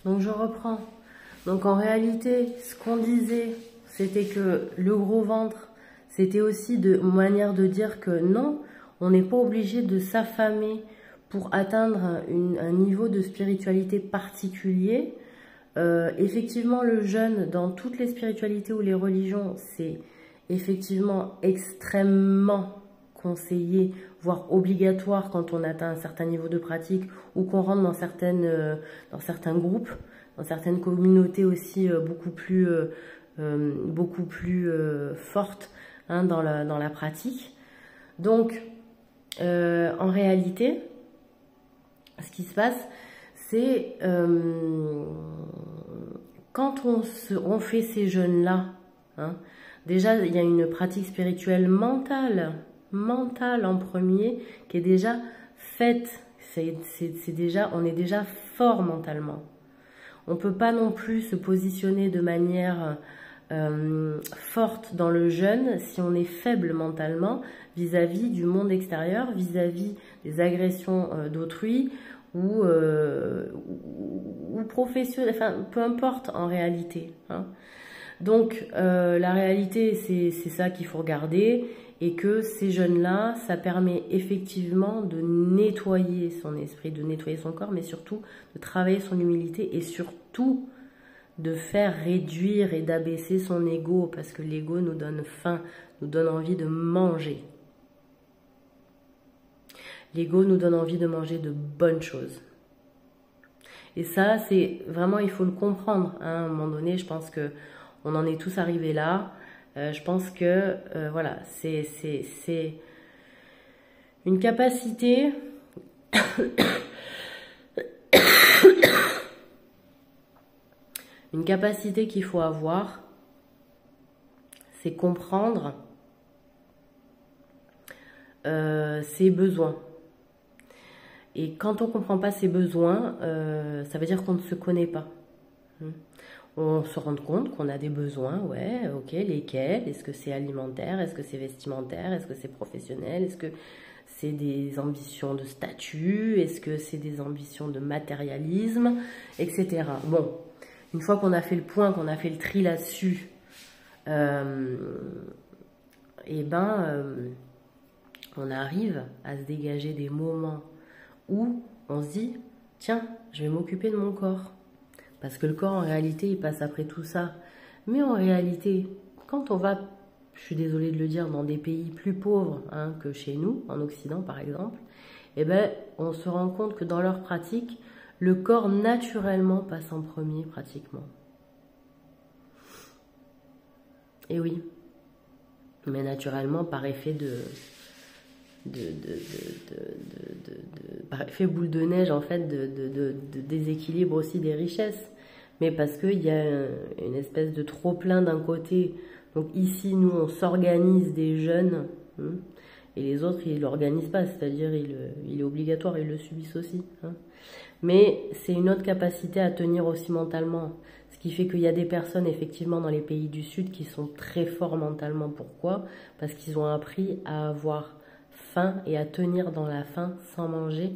Donc je reprends. Donc en réalité, ce qu'on disait, c'était que le gros ventre, c'était aussi une manière de dire que non, on n'est pas obligé de s'affamer pour atteindre un niveau de spiritualité particulier. Effectivement, le jeûne, dans toutes les spiritualités ou les religions, c'est effectivement extrêmement conseillé, voire obligatoire quand on atteint un certain niveau de pratique ou qu'on rentre dans certains groupes, dans certaines communautés aussi beaucoup plus fortes hein, dans la pratique. Donc, en réalité, ce qui se passe, c'est quand on fait ces jeûnes-là, hein, déjà il y a une pratique spirituelle mentale en premier, qui est déjà faite. On est déjà fort mentalement. On ne peut pas non plus se positionner de manière forte dans le jeûne si on est faible mentalement vis-à-vis du monde extérieur, vis-à-vis des agressions d'autrui ou professionnel, enfin peu importe en réalité. Hein. Donc la réalité c'est ça qu'il faut regarder et que ces jeunes-là, ça permet effectivement de nettoyer son esprit, de nettoyer son corps, mais surtout de travailler son humilité et surtout de faire réduire et d'abaisser son ego parce que l'ego nous donne faim, nous donne envie de manger. L'ego nous donne envie de manger de bonnes choses. Et ça, c'est vraiment, il faut le comprendre. Hein. À un moment donné, je pense que on en est tous arrivés là. Je pense que, voilà, c'est une capacité une capacité qu'il faut avoir, c'est comprendre ses besoins. Et quand on ne comprend pas ses besoins, ça veut dire qu'on ne se connaît pas. On se rend compte qu'on a des besoins, ouais, ok, lesquels? Est-ce que c'est alimentaire? Est-ce que c'est vestimentaire? Est-ce que c'est professionnel? Est-ce que c'est des ambitions de statut? Est-ce que c'est des ambitions de matérialisme? Etc. Bon, une fois qu'on a fait le point, qu'on a fait le tri là-dessus, on arrive à se dégager des moments où on se dit, tiens, je vais m'occuper de mon corps. Parce que le corps, en réalité, il passe après tout ça. Mais en réalité, quand on va, je suis désolée de le dire, dans des pays plus pauvres hein, que chez nous, en Occident par exemple, eh ben, on se rend compte que dans leur pratique, le corps naturellement passe en premier pratiquement. Et oui, mais naturellement par effet par effet boule de neige en fait de déséquilibre aussi des richesses, mais parce qu'il y a une espèce de trop plein d'un côté. Donc ici nous on s'organise des jeunes hein, et les autres ils l'organisent pas, c'est-à-dire il est obligatoire, ils le subissent aussi hein. Mais c'est une autre capacité à tenir aussi mentalement, ce qui fait qu'il y a des personnes effectivement dans les pays du Sud qui sont très forts mentalement. Pourquoi? Parce qu'ils ont appris à avoir faim et à tenir dans la faim sans manger,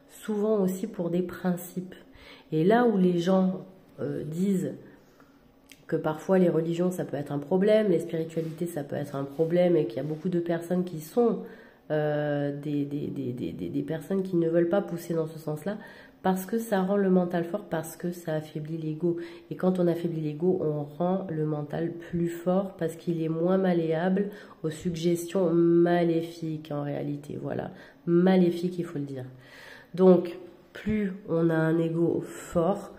souvent aussi pour des principes. Et là où les gens disent que parfois les religions ça peut être un problème, les spiritualités ça peut être un problème et qu'il y a beaucoup de personnes qui sont des personnes qui ne veulent pas pousser dans ce sens-là, parce que ça rend le mental fort, parce que ça affaiblit l'ego. Et quand on affaiblit l'ego, on rend le mental plus fort parce qu'il est moins malléable aux suggestions maléfiques en réalité. Voilà, maléfique, il faut le dire. Donc, plus on a un ego fort,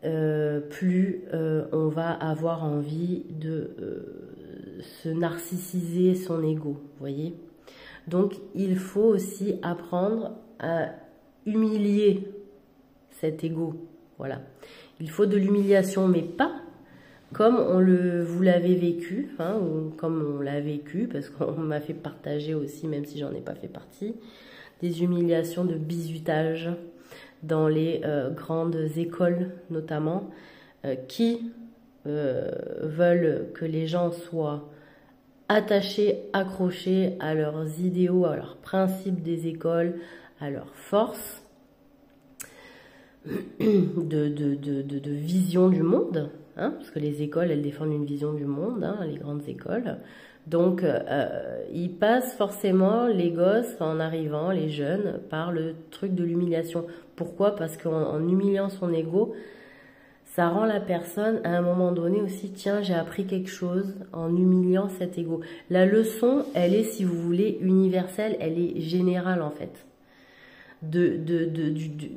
plus on va avoir envie de se narcissiser son ego, vous voyez. Donc, il faut aussi apprendre à humilier cet ego, voilà. Il faut de l'humiliation, mais pas comme vous l'avez vécu, hein, ou comme on l'a vécu, parce qu'on m'a fait partager aussi, même si j'en ai pas fait partie, des humiliations de bizutage dans les grandes écoles notamment, qui veulent que les gens soient attachés, accrochés à leurs idéaux, à leurs principes des écoles, à leurs forces, de vision du monde, hein, parce que les écoles, elles défendent une vision du monde, hein, les grandes écoles. Donc, ils passent forcément, les gosses, en arrivant, les jeunes, par le truc de l'humiliation. Pourquoi? Parce qu'en humiliant son ego, ça rend la personne, à un moment donné aussi, tiens, j'ai appris quelque chose en humiliant cet ego. La leçon, elle est, si vous voulez, universelle, elle est générale, en fait.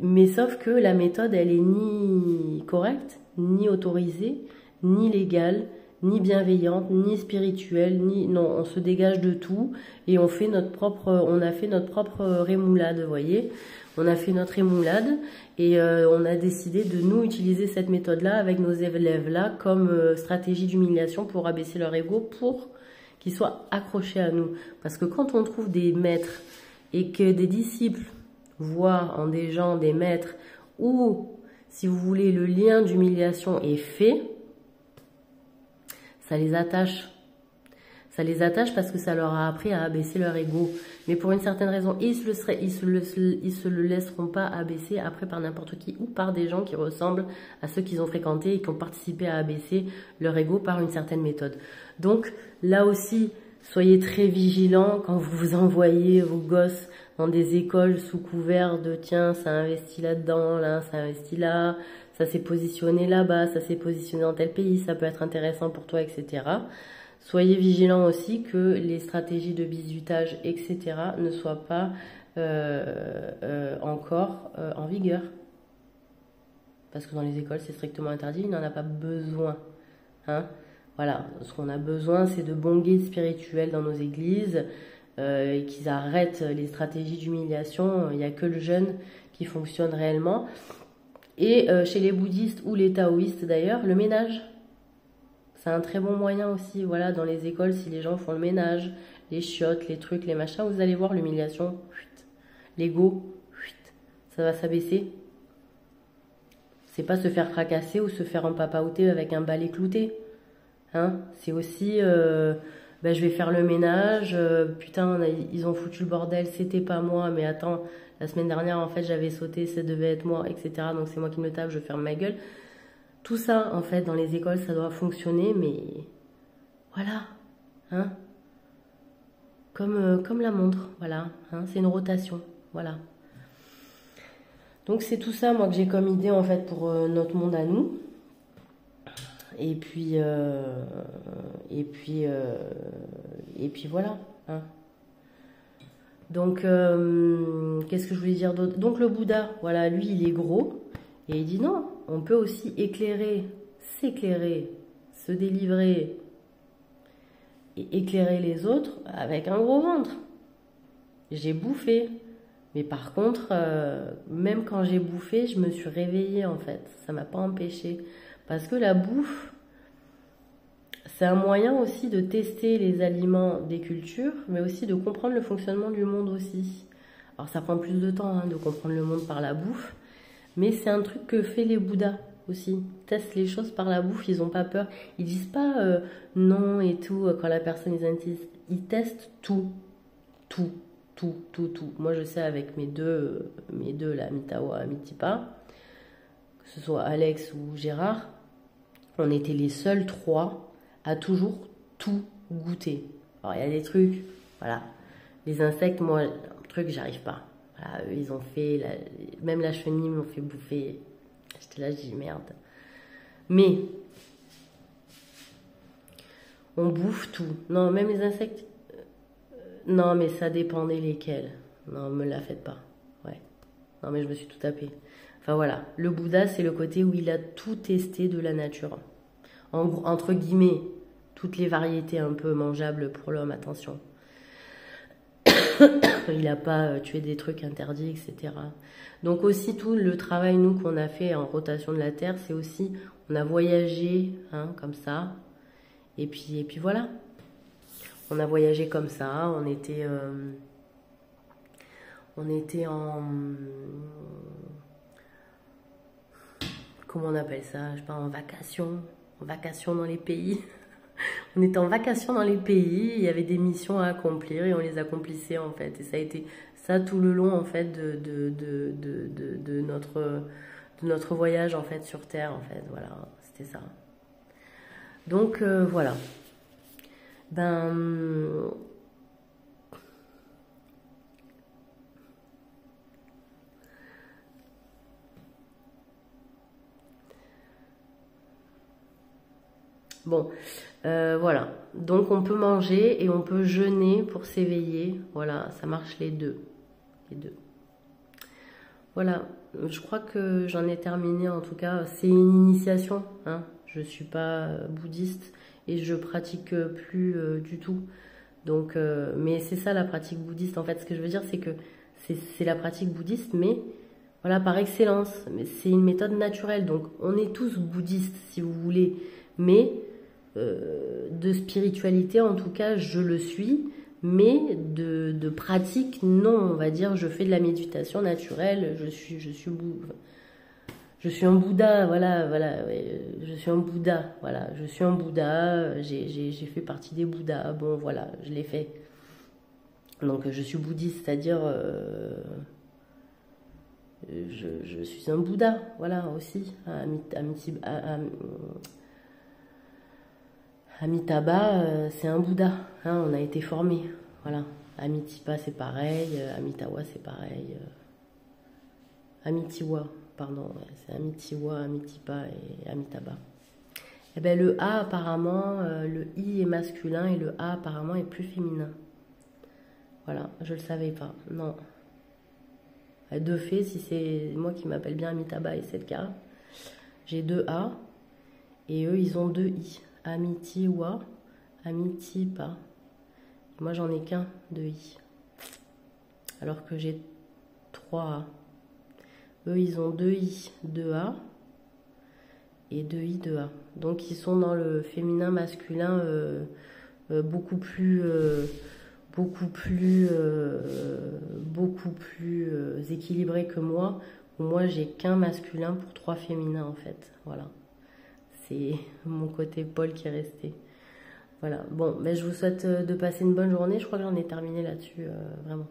Mais sauf que la méthode, elle est ni correcte, ni autorisée, ni légale, ni bienveillante, ni spirituelle, non, on se dégage de tout et on a fait notre propre rémoulade, vous voyez. On a fait notre rémoulade et on a décidé de nous utiliser cette méthode-là avec nos élèves-là comme stratégie d'humiliation pour abaisser leur ego, pour qu'ils soient accrochés à nous. Parce que quand on trouve des maîtres et que des disciples voient en des gens, des maîtres, où, si vous voulez, le lien d'humiliation est fait, ça les attache. Ça les attache parce que ça leur a appris à abaisser leur ego. Mais pour une certaine raison, ils se le laisseront pas abaisser après par n'importe qui ou par des gens qui ressemblent à ceux qu'ils ont fréquentés et qui ont participé à abaisser leur ego par une certaine méthode. Donc là aussi, soyez très vigilants quand vous envoyez vos gosses dans des écoles sous couvert de tiens, ça investit là-dedans, là, ça investit là, ça s'est positionné là-bas, ça s'est positionné dans tel pays, ça peut être intéressant pour toi, etc. Soyez vigilants aussi que les stratégies de bizutage, etc. ne soient pas encore en vigueur. Parce que dans les écoles, c'est strictement interdit, il n'en a pas besoin. Hein? Voilà, ce qu'on a besoin, c'est de bons guides spirituels dans nos églises, et qu'ils arrêtent les stratégies d'humiliation. Il n'y a que le jeûne qui fonctionne réellement. Et chez les bouddhistes ou les taoïstes d'ailleurs, le ménage. C'est un très bon moyen aussi, voilà, dans les écoles, si les gens font le ménage, les chiottes, les trucs, les machins, vous allez voir l'humiliation, l'ego, ça va s'abaisser. C'est pas se faire fracasser ou se faire empapaouter avec un balai clouté. Hein, c'est aussi, ben, je vais faire le ménage, putain, ils ont foutu le bordel, c'était pas moi, mais attends, la semaine dernière, en fait, j'avais sauté, ça devait être moi, etc. Donc c'est moi qui me tape, je ferme ma gueule. Tout ça, en fait, dans les écoles, ça doit fonctionner, mais voilà, hein, comme la montre, voilà, hein, c'est une rotation, voilà. Donc c'est tout ça, moi, que j'ai comme idée, en fait, pour notre monde à nous. Et puis voilà, hein. Donc, qu'est-ce que je voulais dire d'autre? Donc le Bouddha, voilà, lui, il est gros, et il dit non, on peut aussi éclairer, s'éclairer, se délivrer, et éclairer les autres avec un gros ventre. J'ai bouffé, mais par contre, même quand j'ai bouffé, je me suis réveillée en fait, ça m'a pas empêché. Parce que la bouffe, c'est un moyen aussi de tester les aliments des cultures, mais aussi de comprendre le fonctionnement du monde aussi. Alors ça prend plus de temps, hein, de comprendre le monde par la bouffe, mais c'est un truc que fait les Bouddhas aussi. Ils testent les choses par la bouffe, ils n'ont pas peur. Ils disent pas non et tout quand la personne les insiste. Ils testent tout. Moi je sais avec mes deux là, Mitawa, Mitipa, que ce soit Alex ou Gérard, on était les seuls trois à toujours tout goûter. Alors il y a des trucs, voilà. Les insectes, moi, un truc, j'arrive pas. Voilà, eux, ils ont fait, même la chenille m'ont fait bouffer. J'étais là, je dis merde. Mais, on bouffe tout. Non, même les insectes. Non, mais ça dépendait lesquels. Non, me la faites pas. Ouais. Non, mais je me suis tout tapé. Enfin voilà, le Bouddha, c'est le côté où il a tout testé de la nature. Entre guillemets, toutes les variétés un peu mangeables pour l'homme, attention. Il n'a pas tué des trucs interdits, etc. Donc aussi tout le travail, nous, qu'on a fait en rotation de la Terre, c'est aussi, on a voyagé, hein, comme ça. Et puis voilà. On a voyagé comme ça, on était en... Comment on appelle ça? Je sais pas, en vacation dans les pays. On était en vacation dans les pays, il y avait des missions à accomplir et on les accomplissait en fait. Et ça a été ça tout le long en fait de notre voyage en fait sur Terre en fait, voilà, c'était ça. Donc voilà. Ben bon, voilà. Donc on peut manger et on peut jeûner pour s'éveiller. Voilà, ça marche les deux. Les deux. Voilà, je crois que j'en ai terminé en tout cas. C'est une initiation, hein. Je ne suis pas bouddhiste et je pratique plus du tout. Donc, mais c'est ça la pratique bouddhiste. En fait, ce que je veux dire, c'est que c'est la pratique bouddhiste, mais voilà, par excellence. Mais c'est une méthode naturelle. Donc, on est tous bouddhistes, si vous voulez. Mais de spiritualité, en tout cas, je le suis. Mais de pratique, non, on va dire, je fais de la méditation naturelle, je suis un Bouddha, voilà, ouais, je suis un Bouddha, voilà, je suis un Bouddha, j'ai fait partie des Bouddhas, bon, voilà, je l'ai fait. Donc, je suis bouddhiste, c'est-à-dire, je suis un Bouddha, voilà, aussi, Amitabha, c'est un Bouddha, hein, on a été formé, voilà. Amitabha, c'est pareil, Amitawa, c'est pareil. Amitiwa, pardon, ouais, c'est Amitiwa, Amitipa et Amitabha. Et bien le A apparemment, le I est masculin et le A apparemment est plus féminin. Voilà, je le savais pas, non. De fait, si c'est moi qui m'appelle bien Amitabha et c'est le cas, j'ai deux A et eux ils ont deux I. Amitiwa, Amitipa. Moi j'en ai qu'un de I. Alors que j'ai 3 A. Eux ils ont 2 I, 2 A et 2 I, 2 A. Donc ils sont dans le féminin masculin beaucoup plus équilibré que moi. Moi j'ai qu'un masculin pour 3 féminins en fait. Voilà. C'est mon côté Paul qui est resté. Voilà. Bon, ben, je vous souhaite de passer une bonne journée. Je crois que j'en ai terminé là-dessus, vraiment.